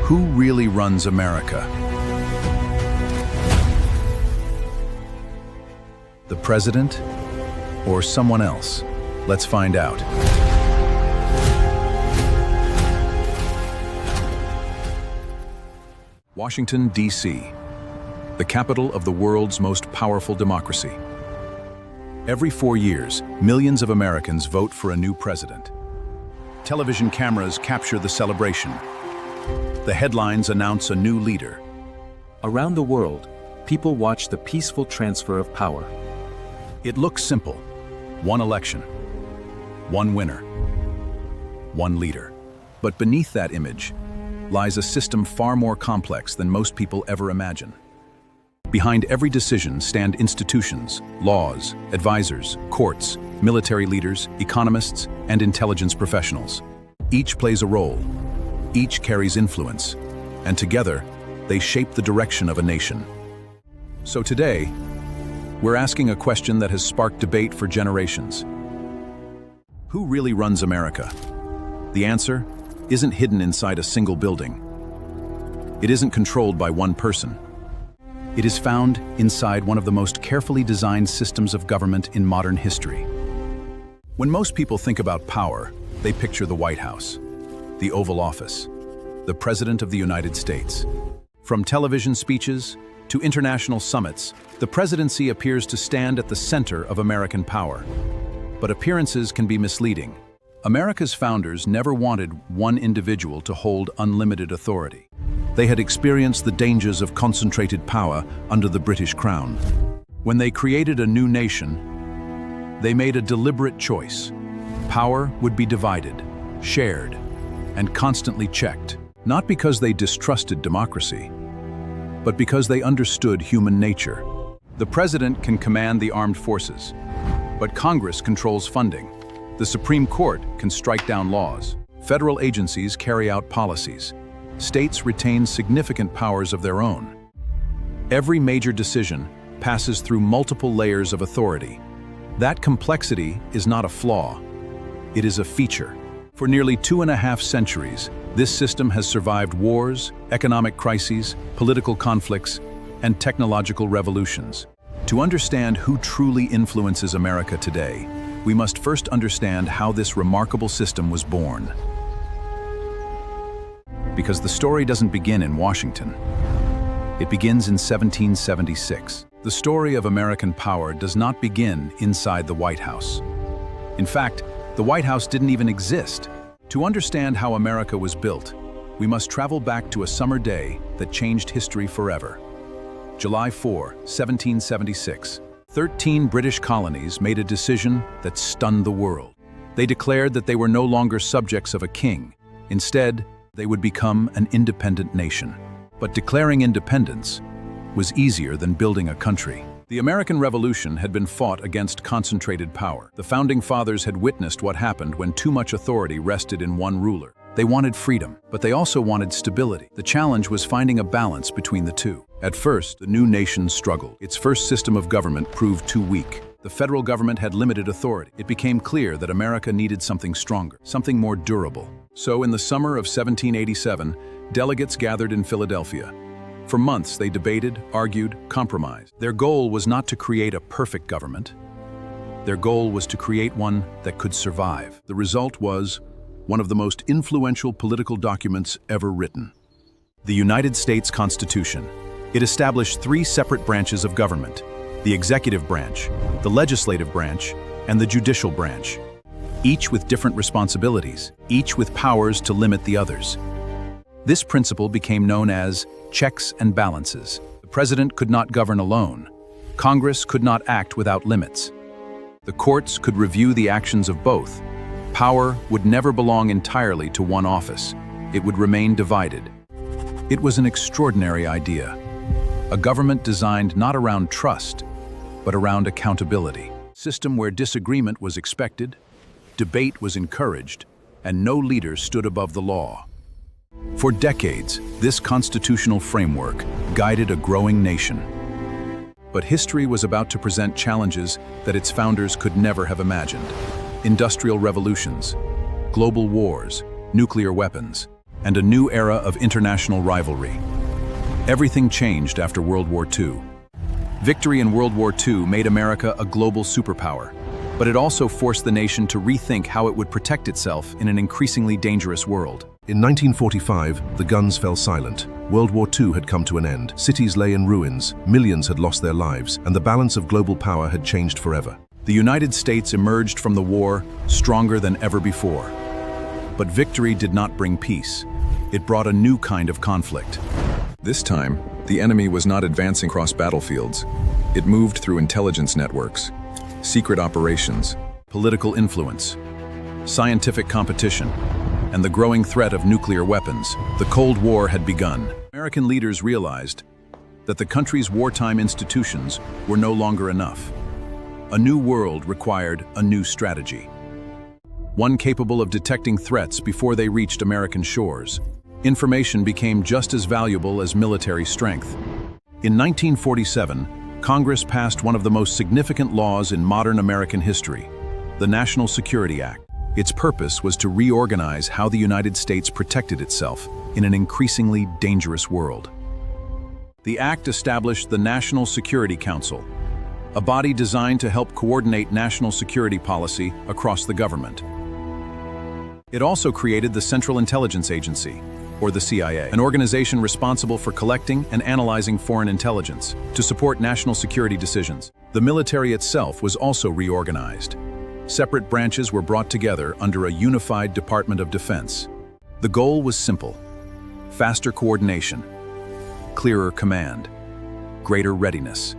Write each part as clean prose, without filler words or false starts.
Who really runs America? The president or someone else? Let's find out. Washington, D.C., the capital of the world's most powerful democracy. Every 4 years, millions of Americans vote for a new president. Television cameras capture the celebration. The headlines announce a new leader. Around the world, people watch the peaceful transfer of power. It looks simple. One election, one winner, one leader. But beneath that image lies a system far more complex than most people ever imagine. Behind every decision stand institutions, laws, advisors, courts, military leaders, economists, and intelligence professionals. Each plays a role, each carries influence, and together, they shape the direction of a nation. So today, we're asking a question that has sparked debate for generations. Who really runs America? The answer isn't hidden inside a single building. It isn't controlled by one person. It is found inside one of the most carefully designed systems of government in modern history. When most people think about power, they picture the White House, the Oval Office, the President of the United States. From television speeches to international summits, the presidency appears to stand at the center of American power. But appearances can be misleading. America's founders never wanted one individual to hold unlimited authority. They had experienced the dangers of concentrated power under the British Crown. When they created a new nation, they made a deliberate choice. Power would be divided, shared, and constantly checked, not because they distrusted democracy, but because they understood human nature. The president can command the armed forces, but Congress controls funding. The Supreme Court can strike down laws. Federal agencies carry out policies. States retain significant powers of their own. Every major decision passes through multiple layers of authority. That complexity is not a flaw. It is a feature. For nearly 2.5 centuries, this system has survived wars, economic crises, political conflicts, and technological revolutions. To understand who truly influences America today, we must first understand how this remarkable system was born. Because the story doesn't begin in Washington. It begins in 1776. The story of American power does not begin inside the White House. In fact, the White House didn't even exist. To understand how America was built, we must travel back to a summer day that changed history forever. July 4, 1776. 13 British colonies made a decision that stunned the world. They declared that they were no longer subjects of a king. Instead, they would become an independent nation. But declaring independence was easier than building a country. The American Revolution had been fought against concentrated power. The Founding Fathers had witnessed what happened when too much authority rested in one ruler. They wanted freedom, but they also wanted stability. The challenge was finding a balance between the two. At first, the new nation struggled. Its first system of government proved too weak. The federal government had limited authority. It became clear that America needed something stronger, something more durable. So in the summer of 1787, delegates gathered in Philadelphia. For months, they debated, argued, compromised. Their goal was not to create a perfect government. Their goal was to create one that could survive. The result was one of the most influential political documents ever written. The United States Constitution. It established 3 separate branches of government: the executive branch, the legislative branch, and the judicial branch, each with different responsibilities, each with powers to limit the others. This principle became known as checks and balances. The president could not govern alone. Congress could not act without limits. The courts could review the actions of both. Power would never belong entirely to one office. It would remain divided. It was an extraordinary idea. A government designed not around trust, but around accountability. A system where disagreement was expected, debate was encouraged, and no leader stood above the law. For decades, this constitutional framework guided a growing nation. But history was about to present challenges that its founders could never have imagined. Industrial revolutions, global wars, nuclear weapons. and a new era of international rivalry. Everything changed after World War II. Victory in World War II made America a global superpower, but it also forced the nation to rethink how it would protect itself in an increasingly dangerous world. In 1945, the guns fell silent. World War II had come to an end. Cities lay in ruins, millions had lost their lives, and the balance of global power had changed forever. The United States emerged from the war stronger than ever before. But victory did not bring peace. It brought a new kind of conflict. This time, the enemy was not advancing across battlefields. It moved through intelligence networks, secret operations, Political influence, scientific competition, and the growing threat of nuclear weapons. The Cold War had begun. American leaders realized that the country's wartime institutions were no longer enough. A new world required a new strategy, one capable of detecting threats before they reached American shores. Information became just as valuable as military strength. In 1947, Congress passed one of the most significant laws in modern American history, the National Security Act. Its purpose was to reorganize how the United States protected itself in an increasingly dangerous world. The act established the National Security Council, a body designed to help coordinate national security policy across the government. It also created the Central Intelligence Agency, or the CIA, an organization responsible for collecting and analyzing foreign intelligence to support national security decisions. The military itself was also reorganized. Separate branches were brought together under a unified Department of Defense. The goal was simple: faster coordination, clearer command, greater readiness.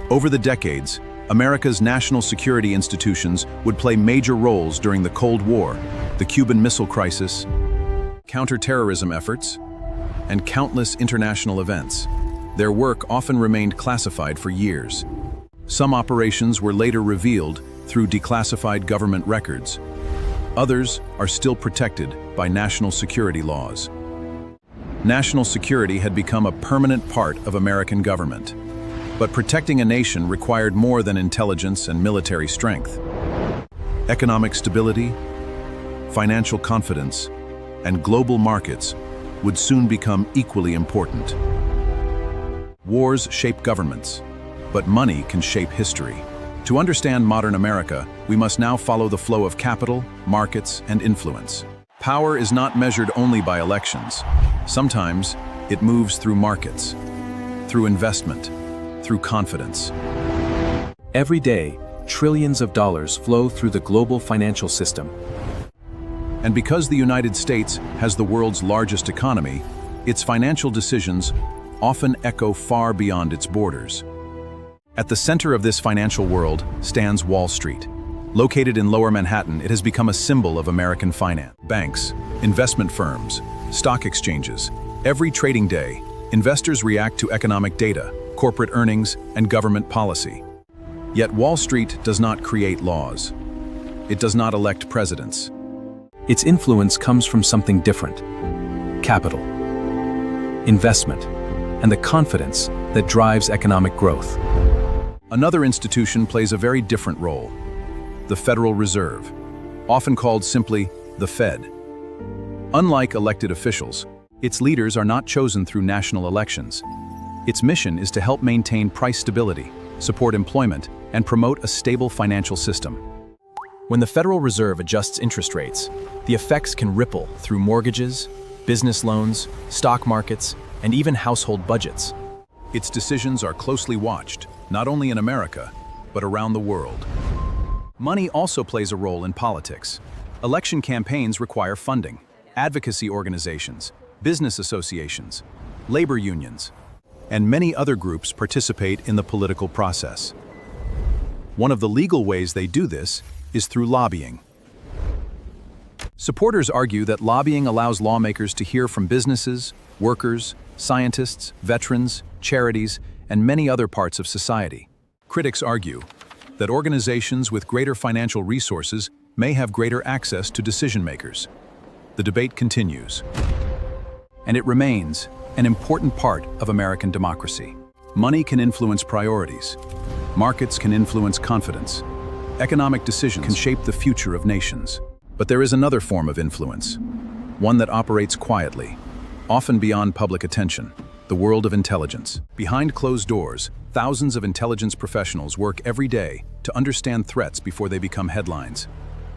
Over the decades, America's national security institutions would play major roles during the Cold War, the Cuban Missile Crisis, counterterrorism efforts, and countless international events. Their work often remained classified for years. Some operations were later revealed through declassified government records. Others are still protected by national security laws. National security had become a permanent part of American government. But protecting a nation required more than intelligence and military strength. Economic stability, financial confidence, and global markets would soon become equally important. Wars shape governments, but money can shape history. To understand modern America, we must now follow the flow of capital, markets, and influence. Power is not measured only by elections. Sometimes it moves through markets, through investment, through confidence. Every day, trillions of dollars flow through the global financial system. And because the United States has the world's largest economy, its financial decisions often echo far beyond its borders. At the center of this financial world stands Wall Street. Located in Lower Manhattan, it has become a symbol of American finance. Banks, investment firms, stock exchanges. Every trading day, investors react to economic data, corporate earnings, and government policy. Yet Wall Street does not create laws. It does not elect presidents. Its influence comes from something different: capital, investment, and the confidence that drives economic growth. Another institution plays a very different role: the Federal Reserve, often called simply the Fed. Unlike elected officials, its leaders are not chosen through national elections. Its mission is to help maintain price stability, support employment, and promote a stable financial system. When the Federal Reserve adjusts interest rates, the effects can ripple through mortgages, business loans, stock markets, and even household budgets. Its decisions are closely watched, not only in America, but around the world. Money also plays a role in politics. Election campaigns require funding. Advocacy organizations, business associations, labor unions, and many other groups participate in the political process. One of the legal ways they do this is through lobbying. Supporters argue that lobbying allows lawmakers to hear from businesses, workers, scientists, veterans, charities, and many other parts of society. Critics argue that organizations with greater financial resources may have greater access to decision-makers. The debate continues, and it remains an important part of American democracy. Money can influence priorities. Markets can influence confidence. Economic decisions can shape the future of nations. But there is another form of influence: one that operates quietly, often beyond public attention, the world of intelligence. Behind closed doors, thousands of intelligence professionals work every day to understand threats before they become headlines.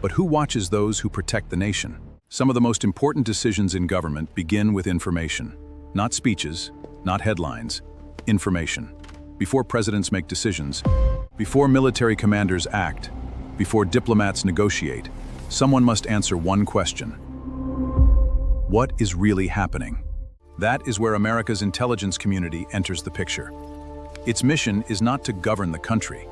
But who watches those who protect the nation? Some of the most important decisions in government begin with information. Not speeches, not headlines, information. Before presidents make decisions, before military commanders act, before diplomats negotiate, someone must answer one question. What is really happening? That is where America's intelligence community enters the picture. Its mission is not to govern the country.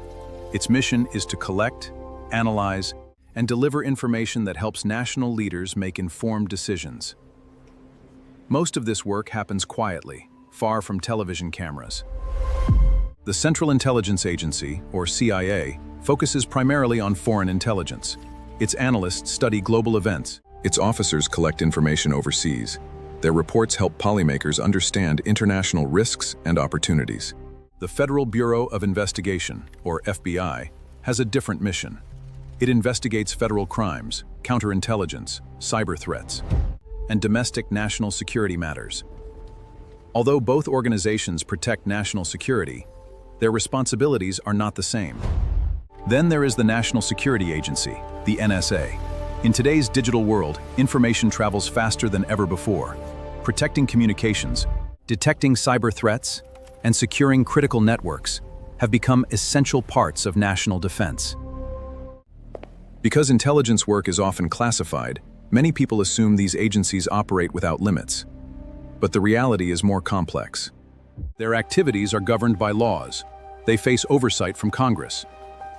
Its mission is to collect, analyze, and deliver information that helps national leaders make informed decisions. Most of this work happens quietly, far from television cameras. The Central Intelligence Agency, or CIA, focuses primarily on foreign intelligence. Its analysts study global events. Its officers collect information overseas. Their reports help policymakers understand international risks and opportunities. The Federal Bureau of Investigation, or FBI, has a different mission. It investigates federal crimes, counterintelligence, cyber threats, and domestic national security matters. Although both organizations protect national security, their responsibilities are not the same. Then there is the National Security Agency, the NSA. In today's digital world, information travels faster than ever before. Protecting communications, detecting cyber threats, and securing critical networks have become essential parts of national defense. Because intelligence work is often classified, many people assume these agencies operate without limits. But the reality is more complex. Their activities are governed by laws. They face oversight from Congress.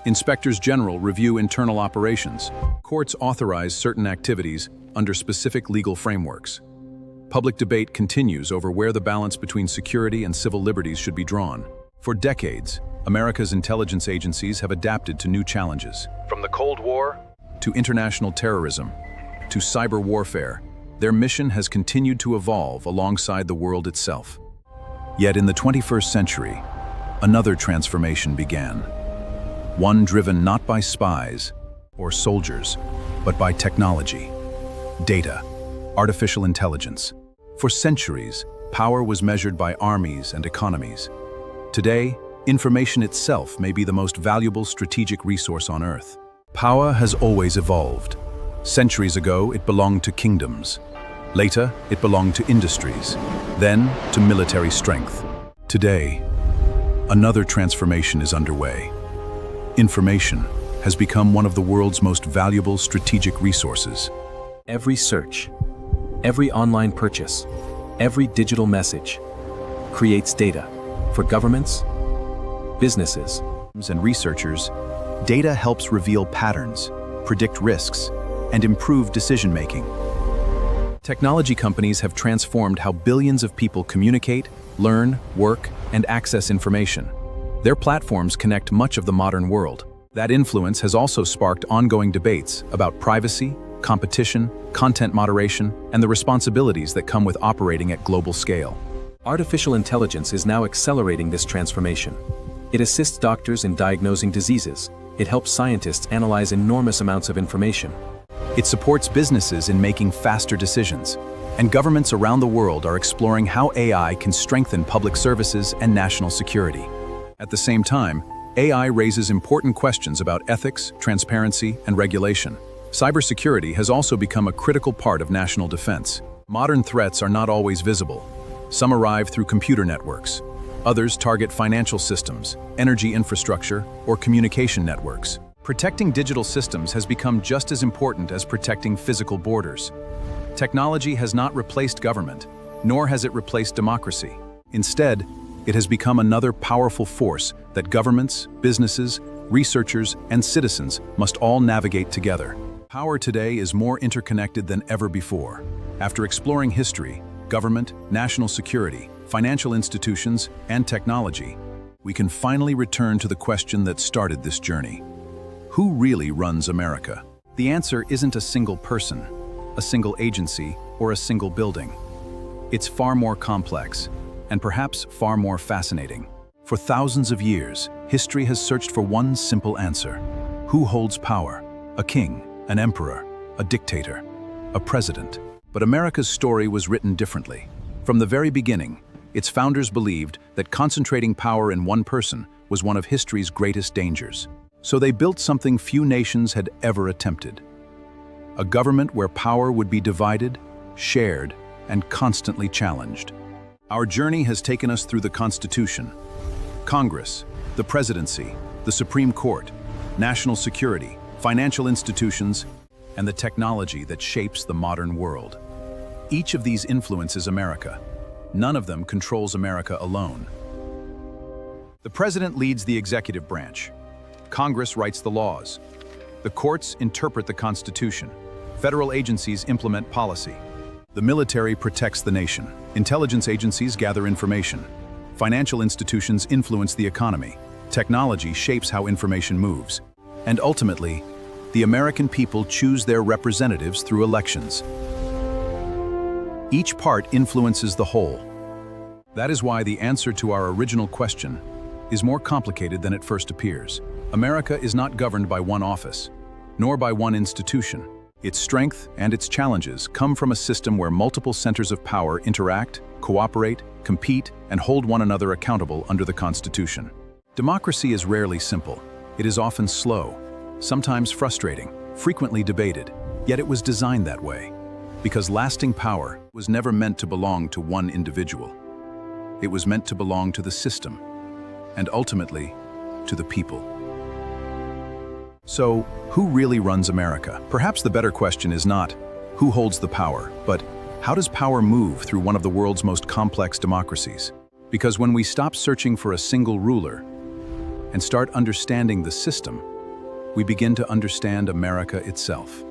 Inspectors general review internal operations. Courts authorize certain activities under specific legal frameworks. Public debate continues over where the balance between security and civil liberties should be drawn. For decades, America's intelligence agencies have adapted to new challenges. From the Cold War to international terrorism to cyber warfare, their mission has continued to evolve alongside the world itself. Yet in the 21st century, another transformation began. One driven not by spies or soldiers, but by technology, data, artificial intelligence. For centuries, power was measured by armies and economies. Today, information itself may be the most valuable strategic resource on Earth. Power has always evolved. Centuries ago, it belonged to kingdoms. Later, it belonged to industries, then to military strength. Today, another transformation is underway. Information has become one of the world's most valuable strategic resources. Every search, every online purchase, every digital message creates data for governments, businesses, and researchers. Data helps reveal patterns, predict risks, and improve decision-making. Technology companies have transformed how billions of people communicate, learn, work, and access information. Their platforms connect much of the modern world. That influence has also sparked ongoing debates about privacy, competition, content moderation, and the responsibilities that come with operating at global scale. Artificial intelligence is now accelerating this transformation. It assists doctors in diagnosing diseases. It helps scientists analyze enormous amounts of information. It supports businesses in making faster decisions. And governments around the world are exploring how AI can strengthen public services and national security. At the same time, AI raises important questions about ethics, transparency, and regulation. Cybersecurity has also become a critical part of national defense. Modern threats are not always visible. Some arrive through computer networks. Others target financial systems, energy infrastructure, or communication networks. Protecting digital systems has become just as important as protecting physical borders. Technology has not replaced government, nor has it replaced democracy. Instead, it has become another powerful force that governments, businesses, researchers, and citizens must all navigate together. Power today is more interconnected than ever before. After exploring history, government, national security, financial institutions, and technology, we can finally return to the question that started this journey. Who really runs America? The answer isn't a single person, a single agency, or a single building. It's far more complex, and perhaps far more fascinating. For thousands of years, history has searched for one simple answer. Who holds power? A king, an emperor, a dictator, a president. But America's story was written differently. From the very beginning, its founders believed that concentrating power in one person was one of history's greatest dangers. So they built something few nations had ever attempted. A government where power would be divided, shared, and constantly challenged. Our journey has taken us through the Constitution, Congress, the Presidency, the Supreme Court, national security, financial institutions, and the technology that shapes the modern world. Each of these influences America. None of them controls America alone. The President leads the executive branch. Congress writes the laws. The courts interpret the Constitution. Federal agencies implement policy. The military protects the nation. Intelligence agencies gather information. Financial institutions influence the economy. Technology shapes how information moves. And ultimately, the American people choose their representatives through elections. Each part influences the whole. That is why the answer to our original question is more complicated than it first appears. America is not governed by one office, nor by one institution. Its strength and its challenges come from a system where multiple centers of power interact, cooperate, compete, and hold one another accountable under the Constitution. Democracy is rarely simple. It is often slow, sometimes frustrating, frequently debated, yet it was designed that way. Because lasting power was never meant to belong to one individual. It was meant to belong to the system, and ultimately, to the people. So, who really runs America? Perhaps the better question is not, who holds the power, but how does power move through one of the world's most complex democracies? Because when we stop searching for a single ruler and start understanding the system, we begin to understand America itself.